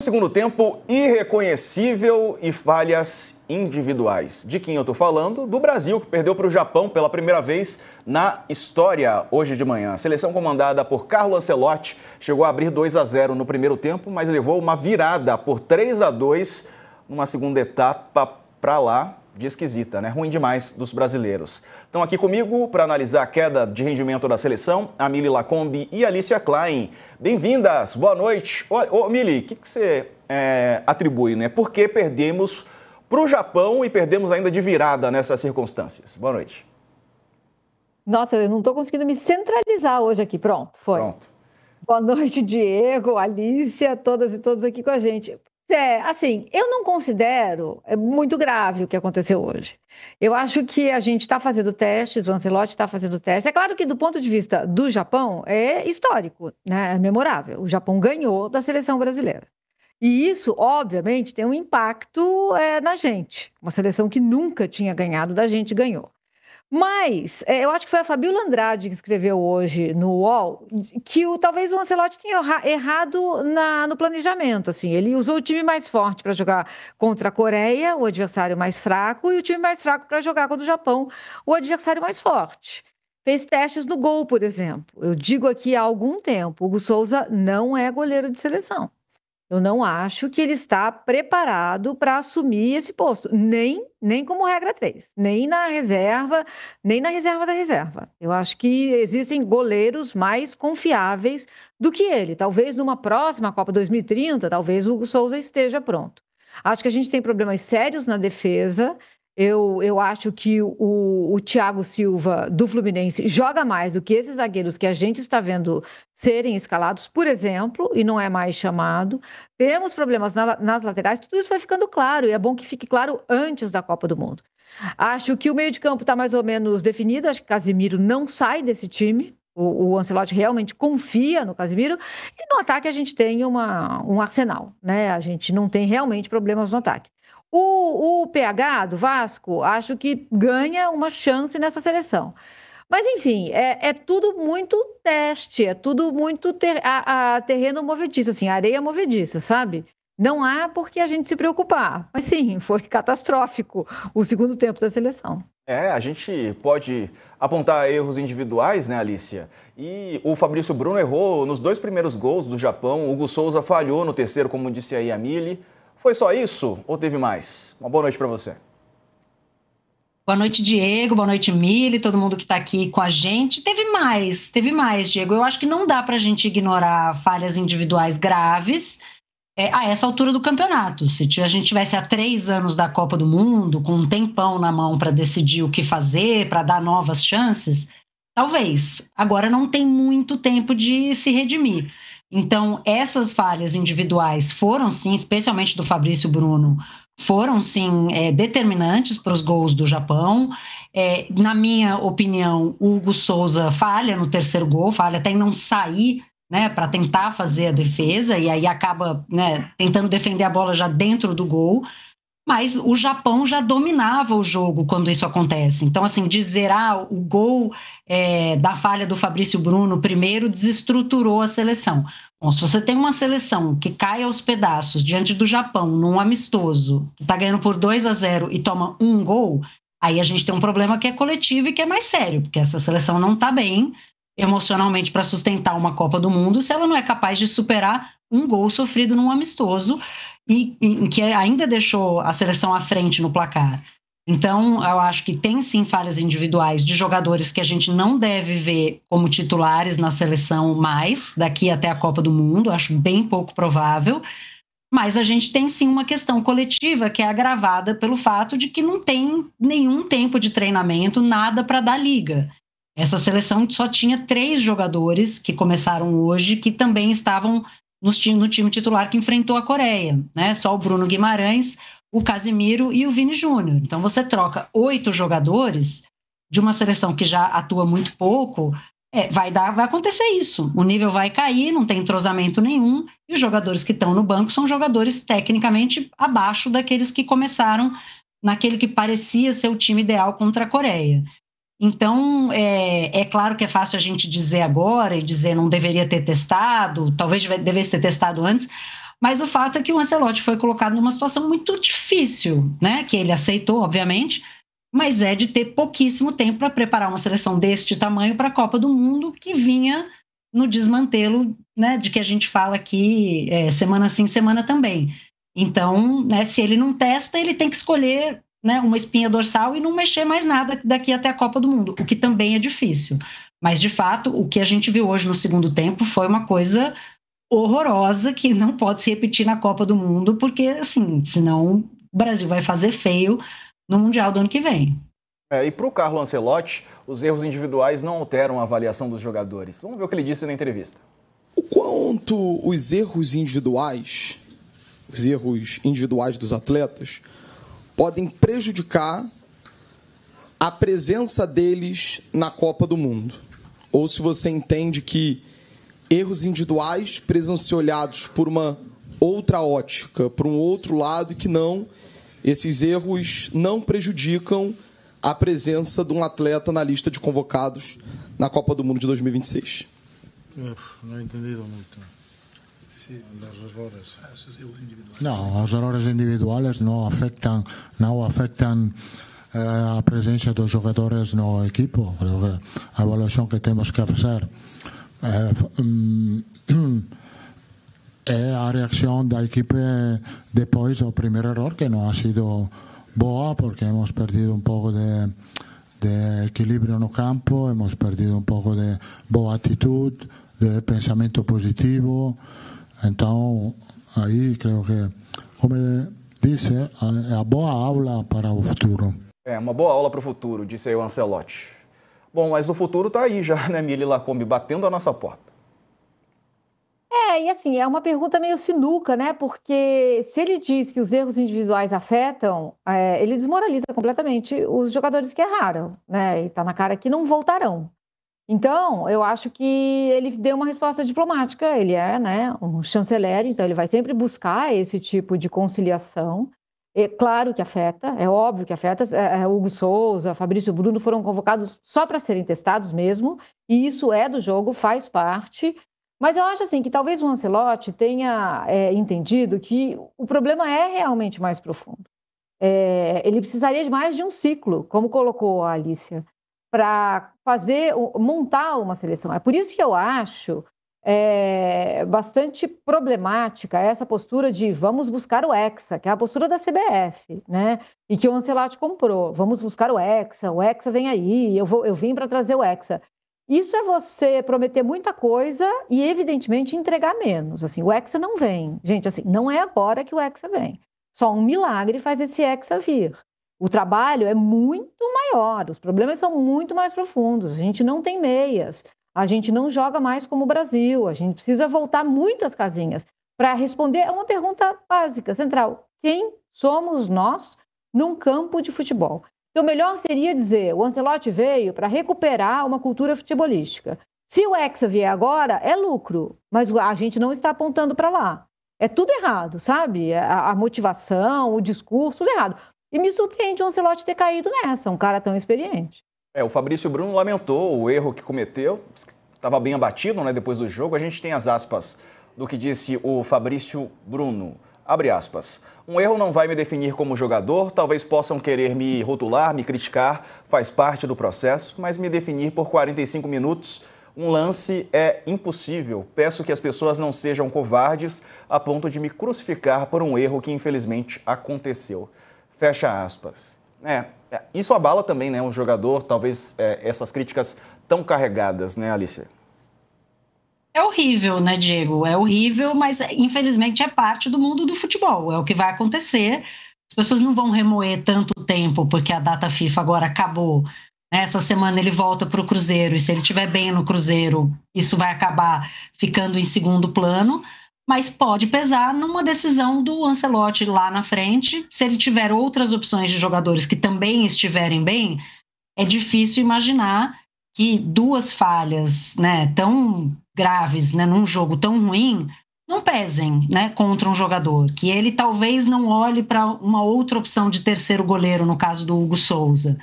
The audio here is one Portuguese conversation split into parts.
Segundo tempo irreconhecível e falhas individuais. De quem eu estou falando? Do Brasil, que perdeu para o Japão pela primeira vez na história hoje de manhã. A seleção comandada por Carlo Ancelotti chegou a abrir 2-0 no primeiro tempo, mas levou uma virada por 3-2 numa segunda etapa para lá de esquisita, né? Ruim demais dos brasileiros. Estão aqui comigo para analisar a queda de rendimento da seleção, a Mili Lacombe e a Alicia Klein. Bem-vindas, boa noite. Ô Mili, o que você atribui, né? Por que perdemos para o Japão e perdemos ainda de virada nessas circunstâncias? Boa noite. Nossa, eu não estou conseguindo me centralizar hoje aqui. Pronto, foi. Pronto. Boa noite, Diego, Alicia, todas e todos aqui com a gente. Assim, eu não considero muito grave o que aconteceu hoje. Eu acho que a gente está fazendo testes, o Ancelotti está fazendo testes. É claro que do ponto de vista do Japão é histórico, né? É memorável. O Japão ganhou da seleção brasileira. E isso, obviamente, tem um impacto na gente. Uma seleção que nunca tinha ganhado da gente ganhou. Mas eu acho que foi a Fabíola Andrade que escreveu hoje no UOL que talvez o Ancelotti tenha errado no planejamento. Assim, ele usou o time mais forte para jogar contra a Coreia, o adversário mais fraco, e o time mais fraco para jogar contra o Japão, o adversário mais forte. Fez testes no gol, por exemplo. Eu digo aqui há algum tempo, o Hugo Souza não é goleiro de seleção. Eu não acho que ele está preparado para assumir esse posto, nem como regra 3, nem na reserva da reserva. Eu acho que existem goleiros mais confiáveis do que ele. Talvez numa próxima Copa 2030, talvez o Hugo Souza esteja pronto. Acho que a gente tem problemas sérios na defesa. Eu acho que o Thiago Silva, do Fluminense, joga mais do que esses zagueiros que a gente está vendo serem escalados, por exemplo, e não é mais chamado. Temos problemas nas laterais, tudo isso vai ficando claro, e é bom que fique claro antes da Copa do Mundo. Acho que o meio de campo está mais ou menos definido, acho que Casemiro não sai desse time. O Ancelotti realmente confia no Casemiro. E no ataque a gente tem um arsenal, né? A gente não tem realmente problemas no ataque. O PH do Vasco, acho que ganha uma chance nessa seleção. Mas, enfim, é tudo muito teste, é tudo muito terreno movediço, assim, areia movediça, sabe? Não há por que a gente se preocupar. Mas, sim, foi catastrófico o segundo tempo da seleção. A gente pode apontar erros individuais, né, Alicia? E o Fabrício Bruno errou nos 2 primeiros gols do Japão, o Hugo Souza falhou no terceiro, como disse aí a Mili. Foi só isso ou teve mais? Uma boa noite para você. Boa noite, Diego. Boa noite, Mili, todo mundo que está aqui com a gente. Teve mais, Diego. Eu acho que não dá para a gente ignorar falhas individuais graves a essa altura do campeonato. Se a gente tivesse há 3 anos da Copa do Mundo, com um tempão na mão para decidir o que fazer, para dar novas chances, talvez. Agora não tem muito tempo de se redimir. Então, essas falhas individuais foram, sim, especialmente do Fabrício Bruno, foram, sim, determinantes para os gols do Japão. Na minha opinião, o Hugo Souza falha no terceiro gol, falha até em não sair, né, para tentar fazer a defesa, e aí acaba, né, tentando defender a bola já dentro do gol. Mas o Japão já dominava o jogo quando isso acontece. Então, assim, dizer o gol da falha do Fabrício Bruno primeiro desestruturou a seleção. Bom, se você tem uma seleção que cai aos pedaços diante do Japão, num amistoso, que está ganhando por 2-0 e toma um gol, aí a gente tem um problema que é coletivo e que é mais sério, porque essa seleção não está bem emocionalmente para sustentar uma Copa do Mundo se ela não é capaz de superar um gol sofrido num amistoso e que ainda deixou a seleção à frente no placar. Então, eu acho que tem sim falhas individuais de jogadores que a gente não deve ver como titulares na seleção mais, daqui até a Copa do Mundo, acho bem pouco provável, mas a gente tem sim uma questão coletiva que é agravada pelo fato de que não tem nenhum tempo de treinamento, nada para dar liga. Essa seleção só tinha 3 jogadores que começaram hoje que também estavam no time titular que enfrentou a Coreia, né? Só o Bruno Guimarães, o Casemiro e o Vini Júnior. Então você troca 8 jogadores de uma seleção que já atua muito pouco, vai acontecer isso. O nível vai cair, não tem entrosamento nenhum, e os jogadores que estão no banco são jogadores tecnicamente abaixo daqueles que começaram naquele que parecia ser o time ideal contra a Coreia. Então, é claro que é fácil a gente dizer agora e dizer não deveria ter testado, talvez devesse ter testado antes, Mas o fato é que o Ancelotti foi colocado numa situação muito difícil, né? Que ele aceitou, obviamente, mas é de ter pouquíssimo tempo para preparar uma seleção deste tamanho para a Copa do Mundo, que vinha no desmantelo, né, de que a gente fala aqui semana sim, semana também. Então, né, se ele não testa, ele tem que escolher, né, uma espinha dorsal e não mexer mais nada daqui até a Copa do Mundo, o que também é difícil. Mas, de fato, o que a gente viu hoje no segundo tempo foi uma coisa horrorosa que não pode se repetir na Copa do Mundo, porque, assim, senão o Brasil vai fazer feio no Mundial do ano que vem. E para o Carlo Ancelotti, os erros individuais não alteram a avaliação dos jogadores. Vamos ver o que ele disse na entrevista. O quanto os erros individuais dos atletas, podem prejudicar a presença deles na Copa do Mundo. Ou se você entende que erros individuais precisam ser olhados por uma outra ótica, por um outro lado, e que não, esses erros não prejudicam a presença de um atleta na lista de convocados na Copa do Mundo de 2026. Não he entendido muito. Los errores individuales no afectan a presencia dos jogadores no equipo. Creo que a evaluación que temos que fazer é a reacción da equipe depois do primeiro error, que non ha sido boa, porque hemos perdido un pouco de equilibrio no campo, hemos perdido un pouco de boa atitude, de pensamento positivo. Então, aí creio que, como disse, é a boa aula para o futuro. Uma boa aula para o futuro, disse aí o Ancelotti. Bom, mas o futuro está aí já, né, Mili Lacombe, batendo a nossa porta. E assim, é uma pergunta meio sinuca, né? Porque se ele diz que os erros individuais afetam, ele desmoraliza completamente os jogadores que erraram, né? E tá na cara que não voltarão. Então, eu acho que ele deu uma resposta diplomática, ele é, né, um chanceler, então ele vai sempre buscar esse tipo de conciliação. É claro que afeta, é óbvio que afeta. Hugo Souza, Fabrício Bruno foram convocados só para serem testados mesmo, e isso é do jogo, faz parte. Mas eu acho assim que talvez o Ancelotti tenha entendido que o problema é realmente mais profundo. Ele precisaria de mais de um ciclo, como colocou a Alicia, para montar uma seleção. É por isso que eu acho bastante problemática essa postura de vamos buscar o Hexa, que é a postura da CBF, né? E que o Ancelotti comprou. Vamos buscar o Hexa vem aí, eu vim para trazer o Hexa. Isso é você prometer muita coisa e, evidentemente, entregar menos. Assim, o Hexa não vem. Gente, assim, não é agora que o Hexa vem. Só um milagre faz esse Hexa vir. O trabalho é muito maior, os problemas são muito mais profundos. A gente não tem meias, a gente não joga mais como o Brasil, a gente precisa voltar muitas casinhas para responder a uma pergunta básica, central. Quem somos nós num campo de futebol? Então, melhor seria dizer, o Ancelotti veio para recuperar uma cultura futebolística. Se o Hexa vier agora, é lucro, mas a gente não está apontando para lá. É tudo errado, sabe? A motivação, o discurso, tudo errado. E me surpreende o Ancelotti ter caído nessa, um cara tão experiente. O Fabrício Bruno lamentou o erro que cometeu, estava bem abatido, né, depois do jogo. A gente tem as aspas do que disse o Fabrício Bruno. Abre aspas. Um erro não vai me definir como jogador, talvez possam querer me rotular, me criticar, faz parte do processo, mas me definir por 45 minutos, um lance é impossível. Peço que as pessoas não sejam covardes a ponto de me crucificar por um erro que infelizmente aconteceu. Fecha aspas. Isso abala também, né, o jogador, talvez essas críticas tão carregadas, né, Alicia? É horrível, né, Diego? É horrível, mas infelizmente é parte do mundo do futebol. É o que vai acontecer. As pessoas não vão remoer tanto tempo porque a data FIFA agora acabou. Essa semana ele volta para o Cruzeiro e se ele estiver bem no Cruzeiro, isso vai acabar ficando em segundo plano. Mas pode pesar numa decisão do Ancelotti lá na frente. Se ele tiver outras opções de jogadores que também estiverem bem, é difícil imaginar que duas falhas, né, tão graves, né, num jogo tão ruim, não pesem, né, contra um jogador. Que ele talvez não olhe para uma outra opção de terceiro goleiro, no caso do Hugo Souza.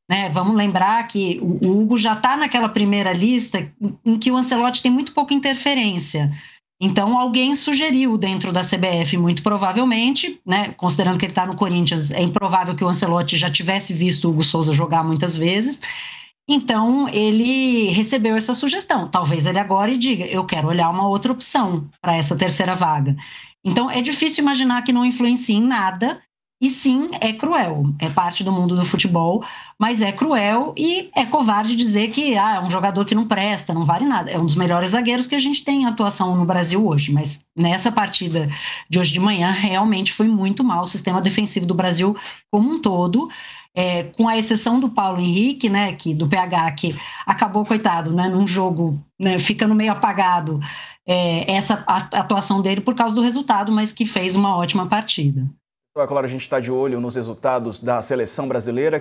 Né, vamos lembrar que o Hugo já está naquela primeira lista em que o Ancelotti tem muito pouca interferência. Então, alguém sugeriu dentro da CBF, muito provavelmente, né, considerando que ele está no Corinthians, é improvável que o Ancelotti já tivesse visto o Hugo Souza jogar muitas vezes. Então, ele recebeu essa sugestão. Talvez ele agora diga, eu quero olhar uma outra opção para essa terceira vaga. Então, é difícil imaginar que não influencie em nada. E sim, é cruel, é parte do mundo do futebol, mas é cruel e é covarde dizer que é um jogador que não presta, não vale nada. É um dos melhores zagueiros que a gente tem em atuação no Brasil hoje, mas nessa partida de hoje de manhã realmente foi muito mal o sistema defensivo do Brasil como um todo, com a exceção do Paulo Henrique, né, do PH, que acabou, coitado, né, num jogo, né, ficando meio apagado, essa atuação dele por causa do resultado, mas que fez uma ótima partida. É claro, a gente está de olho nos resultados da seleção brasileira.